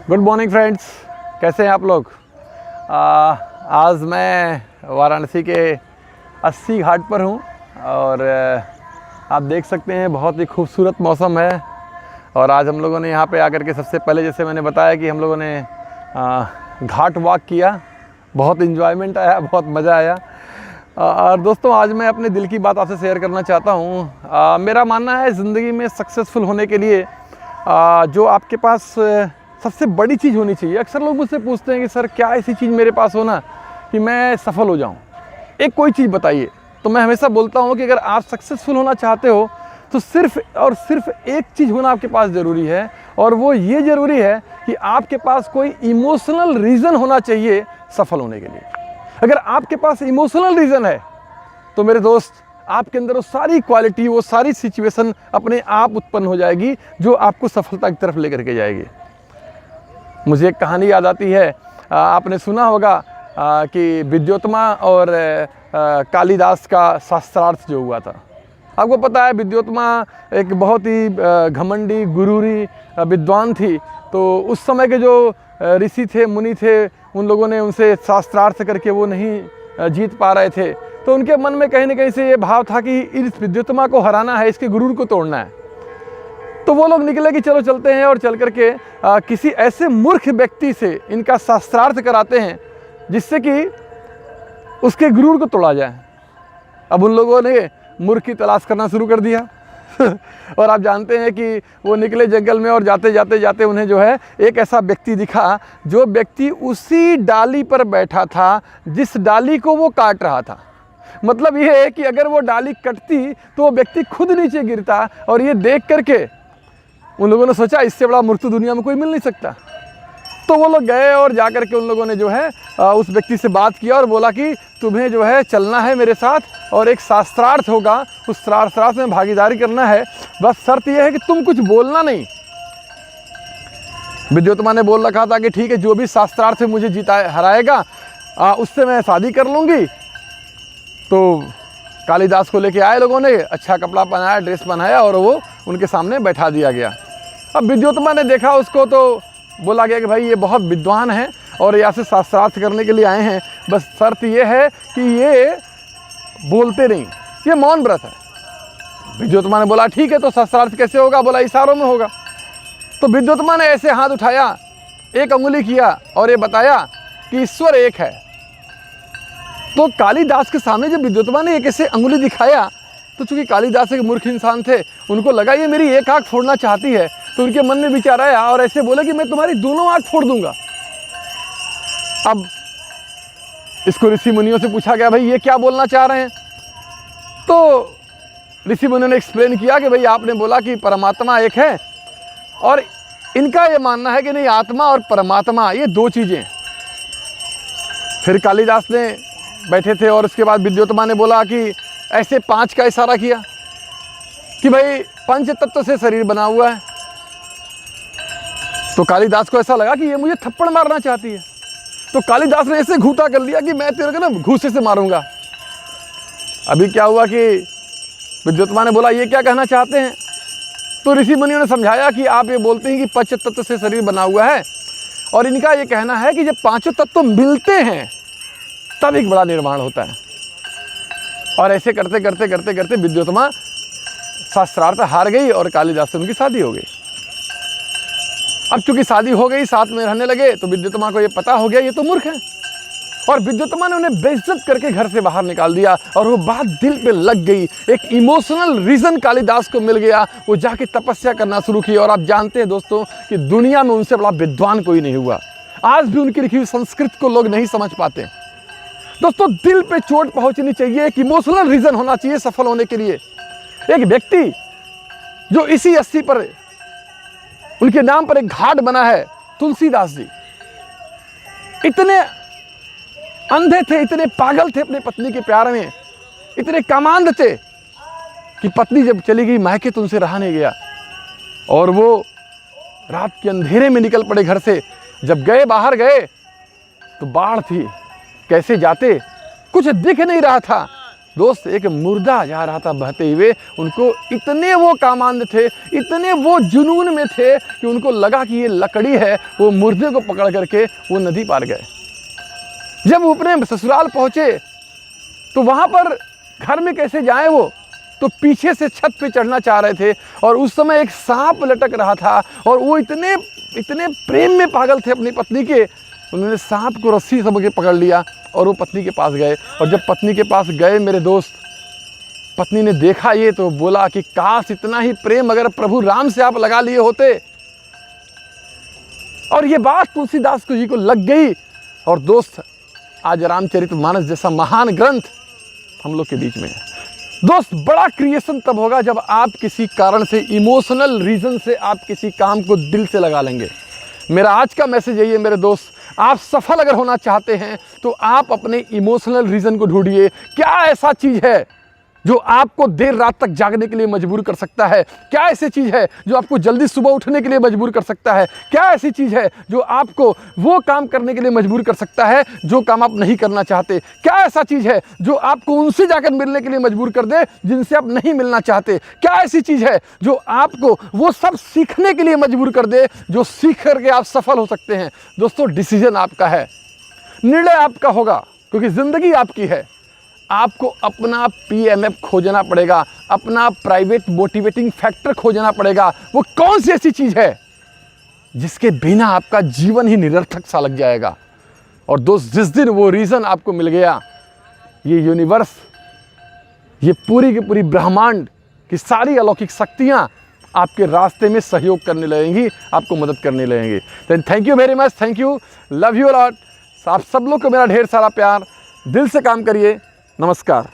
Good morning friends, कैसे हैं आप लोग। आज मैं वाराणसी के 80 घाट पर हूं और आप देख सकते हैं बहुत ही खूबसूरत मौसम है। और आज हम लोगों ने यहाँ पे आकर के सबसे पहले जैसे मैंने बताया कि हम लोगों ने घाट वॉक किया, बहुत इन्जॉयमेंट आया, बहुत मज़ा आया। और दोस्तों आज मैं अपने दिल की बात आपसे शेयर करना चाहता हूँ। मेरा मानना है ज़िंदगी में सक्सेसफुल होने के लिए जो आपके पास सबसे बड़ी चीज़ होनी चाहिए। अक्सर लोग मुझसे पूछते हैं कि सर क्या ऐसी चीज़ मेरे पास हो ना कि मैं सफल हो जाऊं, एक कोई चीज़ बताइए। तो मैं हमेशा बोलता हूं कि अगर आप सक्सेसफुल होना चाहते हो तो सिर्फ़ और सिर्फ एक चीज़ होना आपके पास ज़रूरी है, और वो ये ज़रूरी है कि आपके पास कोई इमोशनल रीज़न होना चाहिए सफल होने के लिए। अगर आपके पास इमोशनल रीज़न है तो मेरे दोस्त आपके अंदर वो सारी क्वालिटी, वो सारी सिचुएशन अपने आप उत्पन्न हो जाएगी जो आपको सफलता की तरफ लेकर के जाएगी। मुझे एक कहानी याद आती है, आपने सुना होगा कि विद्योत्तमा और कालिदास का शास्त्रार्थ जो हुआ था। आपको पता है विद्योत्तमा एक बहुत ही घमंडी गुरूरी विद्वान थी। तो उस समय के जो ऋषि थे, मुनि थे, उन लोगों ने उनसे शास्त्रार्थ करके वो नहीं जीत पा रहे थे। तो उनके मन में कहीं ना कहीं से ये भाव था कि इस विद्योत्तमा को हराना है, इसके गुरूर को तोड़ना है। तो वो लोग निकले कि चलो चलते हैं और चल करके किसी ऐसे मूर्ख व्यक्ति से इनका शास्त्रार्थ कराते हैं जिससे कि उसके गुरूर को तोड़ा जाए। अब उन लोगों ने मूर्ख की तलाश करना शुरू कर दिया और आप जानते हैं कि वो निकले जंगल में और जाते जाते जाते उन्हें जो है एक ऐसा व्यक्ति दिखा जो व्यक्ति उसी डाली पर बैठा था जिस डाली को वो काट रहा था। मतलब ये है कि अगर वो डाली कटती तो वो व्यक्ति खुद नीचे गिरता। और ये देख करके उन लोगों ने सोचा इससे बड़ा मूर्ख तो दुनिया में कोई मिल नहीं सकता। तो वो लोग गए और जाकर के उन लोगों ने जो है उस व्यक्ति से बात किया और बोला कि तुम्हें जो है चलना है मेरे साथ और एक शास्त्रार्थ होगा, उस शास्त्रार्थ में भागीदारी करना है, बस शर्त यह है कि तुम कुछ बोलना नहीं। विद्योत्तमा ने बोल रखा था कि ठीक है, जो भी शास्त्रार्थ से मुझे हराएगा उससे मैं शादी कर लूँगी। तो कालिदास को लेके आए लोगों ने, अच्छा कपड़ा पहनाया, ड्रेस पहनाया और वो उनके सामने बैठा दिया गया। अब विद्योत्तमा ने देखा उसको तो बोला गया कि भाई ये बहुत विद्वान है और यहाँ से शास्त्रार्थ करने के लिए आए हैं, बस शर्त ये है कि ये बोलते नहीं, ये मौन व्रत है। विद्योत्तमा ने बोला ठीक है, तो शास्त्रार्थ कैसे होगा? बोला इशारों में होगा। तो विद्योत्तमा ने ऐसे हाथ उठाया, एक अंगुली किया और ये बताया कि ईश्वर एक है। तो कालिदास के सामने जब विद्योत्तमा ने एक ऐसे अंगुली दिखाया तो चूंकि कालिदास एक मूर्ख इंसान थे, उनको लगा ये मेरी एक आंख फोड़ना चाहती है। तो उनके मन में विचार आया और ऐसे बोले कि मैं तुम्हारी दोनों आंख फोड़ दूंगा। अब इसको ऋषि मुनियों से पूछा गया भाई ये क्या बोलना चाह रहे हैं? तो ऋषि मुनियों ने एक्सप्लेन किया कि भाई आपने बोला कि परमात्मा एक है और इनका ये मानना है कि नहीं, आत्मा और परमात्मा ये दो चीजें। फिर कालिदास ने बैठे थे और उसके बाद विद्योत्तमा ने बोला कि ऐसे 5 का इशारा किया कि भाई पंच तत्व से शरीर बना हुआ है। तो कालिदास को ऐसा लगा कि ये मुझे थप्पड़ मारना चाहती है। तो कालिदास ने ऐसे घूंटा कर लिया कि मैं तेरे को ना घूंसे से मारूंगा। अभी क्या हुआ कि विद्योत्तमा ने बोला ये क्या कहना चाहते हैं? तो ऋषि मुनियों ने समझाया कि आप ये बोलते हैं कि पंच तत्व से शरीर बना हुआ है और इनका ये कहना है कि जब पांचों तत्व मिलते हैं तब एक बड़ा निर्माण होता है। और ऐसे करते करते करते करते विद्योत्तमा शास्त्रार्थ हार गई और कालिदास से उनकी शादी हो गई। अब चूंकि शादी हो गई, साथ में रहने लगे, तो विद्योत्तमा को ये पता हो गया ये तो मूर्ख है। और विद्योत्तमा ने उन्हें बेइज्जत करके घर से बाहर निकाल दिया और वो बात दिल पे लग गई। एक इमोशनल रीजन कालिदास को मिल गया, वो जाके तपस्या करना शुरू की। और आप जानते हैं दोस्तों कि दुनिया में उनसे बड़ा विद्वान कोई नहीं हुआ। आज भी उनकी लिखी हुई संस्कृत को लोग नहीं समझ पाते। दोस्तों दिल पे चोट पहुंचनी चाहिए, एक इमोशनल रीजन होना चाहिए सफल होने के लिए। एक व्यक्ति जो इसी 80 पर उनके नाम पर एक घाट बना है, तुलसीदास जी, इतने अंधे थे, इतने पागल थे अपने पत्नी के प्यार में, इतने कामांध थे कि पत्नी जब चली गई मायके तो उनसे रहा नहीं गया और वो रात के अंधेरे में निकल पड़े घर से। जब गए, बाहर गए तो बाढ़ थी, कैसे जाते, कुछ दिख नहीं रहा था। दोस्त एक मुर्दा जा रहा था बहते हुए, उनको इतने वो कामांध थे, इतने वो जुनून में थे कि उनको लगा कि ये लकड़ी है। वो मुर्दे को पकड़ करके वो नदी पार गए। जब वो अपने ससुराल पहुँचे तो वहाँ पर घर में कैसे जाएं वो, तो पीछे से छत पे चढ़ना चाह रहे थे और उस समय एक सांप लटक रहा था और वो इतने प्रेम में पागल थे अपनी पत्नी के, उन्होंने सांप को रस्सी समझ के पकड़ लिया और वो पत्नी के पास गए। और जब पत्नी के पास गए मेरे दोस्त, पत्नी ने देखा ये तो बोला कि काश इतना ही प्रेम अगर प्रभु राम से आप लगा लिए होते। और ये बात तुलसीदास जी को लग गई। और दोस्त आज रामचरितमानस जैसा महान ग्रंथ हम लोग के बीच में है। दोस्त बड़ा क्रिएशन तब होगा जब आप किसी कारण से, इमोशनल रीजन से आप किसी काम को दिल से लगा लेंगे। मेरा आज का मैसेज यही है मेरे दोस्त, आप सफल अगर होना चाहते हैं तो आप अपने इमोशनल रीजन को ढूंढिए। क्या ऐसा चीज है जो आपको देर रात तक जागने के लिए मजबूर कर सकता है? क्या ऐसी चीज़ है जो आपको जल्दी सुबह उठने के लिए मजबूर कर सकता है? क्या ऐसी चीज़ है जो आपको वो काम करने के लिए मजबूर कर सकता है जो काम आप नहीं करना चाहते? क्या ऐसा चीज़ है जो आपको उनसे जाकर मिलने के लिए मजबूर कर दे जिनसे आप नहीं मिलना चाहते? क्या ऐसी चीज़ है जो आपको वो सब सीखने के लिए मजबूर कर दे जो सीख करके आप सफल हो सकते हैं? दोस्तों डिसीजन आपका है, निर्णय आपका होगा, क्योंकि ज़िंदगी आपकी है। आपको अपना PMF खोजना पड़ेगा, अपना प्राइवेट मोटिवेटिंग फैक्टर खोजना पड़ेगा। वो कौन सी ऐसी चीज़ है जिसके बिना आपका जीवन ही निरर्थक सा लग जाएगा? और दोस्त जिस दिन वो रीज़न आपको मिल गया, ये यूनिवर्स, ये पूरी की पूरी ब्रह्मांड की सारी अलौकिक शक्तियाँ आपके रास्ते में सहयोग करने लगेंगी, आपको मदद करने लगेंगी। Then thank you very much, thank you, love you lot. आप सब लोग को मेरा ढेर सारा प्यार। दिल से काम करिए। नमस्कार।